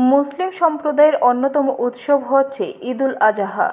মুসলিম সম্প্রদায়ের অন্যতম উৎসব হচ্ছে ঈদুল আজহা।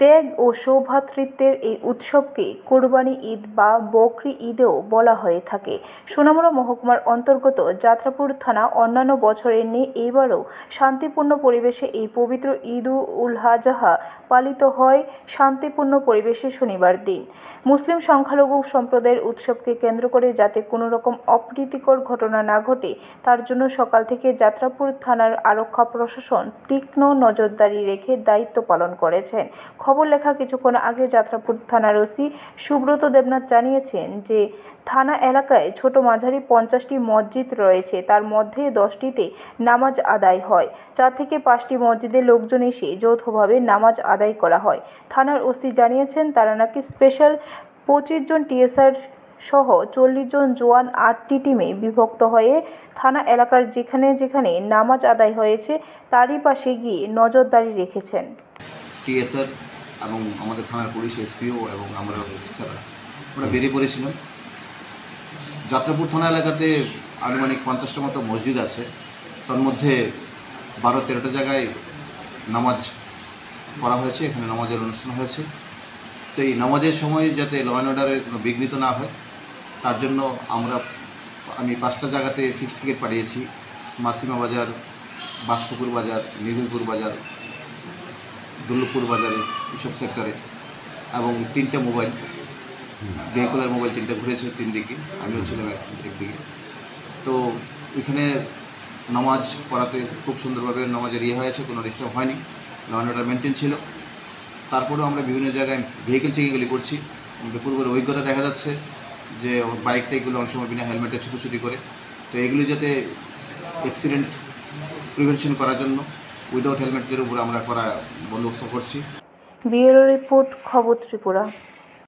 ত্যাগ ও সৌভ্রাতৃত্বের এই উৎসবকে কোরবানি ঈদ বা বকরি ঈদও বলা হয়ে থাকে। সোনামুড়া মহকুমার অন্তর্গত যাত্রাপুর থানা অন্যান্য বছরের ন্যায় এবারও শান্তিপূর্ণ পরিবেশে এই পবিত্র ঈদ উল আজহা পালিত হয় শান্তিপূর্ণ পরিবেশে শনিবার দিন। মুসলিম সংখ্যালঘু সম্প্রদায়ের উৎসবকে কেন্দ্র করে যাতে কোনো রকম অপ্রীতিকর ঘটনা না ঘটে তার জন্য সকাল থেকে যাত্রাপুর থানার আরক্ষা প্রশাসন তীক্ষ্ণ নজরদারি রেখে দায়িত্ব পালন করেছেন। খবর লেখা কিছুক্ষণ আগে যাত্রাপুর থানার ওসি সুব্রত দেবনাথ জানিয়েছেন যে থানা এলাকায় ছোট মাঝারি 50টি মসজিদ রয়েছে, তার মধ্যে 10টিতে নামাজ আদায় হয়। 4 থেকে 5টি মসজিদে লোকজন এসে যৌথভাবে নামাজ আদায় করা হয়। থানার ওসি জানিয়েছেন তারা নাকি স্পেশাল 25 জন টিএসআর সহ 40 জন জওয়ান 8টি টিমে বিভক্ত হয়ে থানা এলাকার যেখানে যেখানে নামাজ আদায় হয়েছে তারই পাশে গিয়ে নজরদারি রেখেছেন। টিএসআর এবং আমাদের থানার পুলিশ এসপিও এবং আমরা অফিসাররা আমরা বেরিয়ে পড়েছিলাম। যাত্রাপুর থানা এলাকাতে আনুমানিক 50টা মতো মসজিদ আছে, তার মধ্যে 12-13টা জায়গায় নামাজ পড়া হয়েছে, এখানে নামাজের অনুষ্ঠান হয়েছে। তো এই নামাজের সময় যাতে ল অ্যান্ড অর্ডারের কোনো বিঘ্নিত না হয় তার জন্য আমি 5টা জায়গাতে ফিক্সড টিকিট পাঠিয়েছি। মাসিমা বাজার, বাসপুকুর বাজার, নিধুপুর বাজার, দুর্লভপুর বাজারে, এসব সেক্টরে, এবং 3টে মোবাইল ভেহিকুলার মোবাইল 3টে ঘুরেছে 3 দিকে, আমিও ছিলাম একদিকে। তো এখানে নামাজ পড়াতে খুব সুন্দরভাবে নামাজের হয়েছে, কোনো ডিস্টার্ব হয়নি, ল অ্যান্ড অর্ডার মেনটেন ছিল। তারপরেও আমরা বিভিন্ন জায়গায় ভেহিকেল চেকিংগুলি করছি। আমাদের পূর্বের অভিজ্ঞতা দেখা যাচ্ছে যে বাইকটাইগুলো অনেক সময় বিনা হেলমেটে ছুটোছুটি করে। তো এগুলি যাতে অ্যাক্সিডেন্ট প্রিভেনশন করার জন্য উইদাউট হেলমেটের উপরে আমরা করা বন্দোবস্ত করছি। ব্যুরো রিপোর্ট, খবর ত্রিপুরা।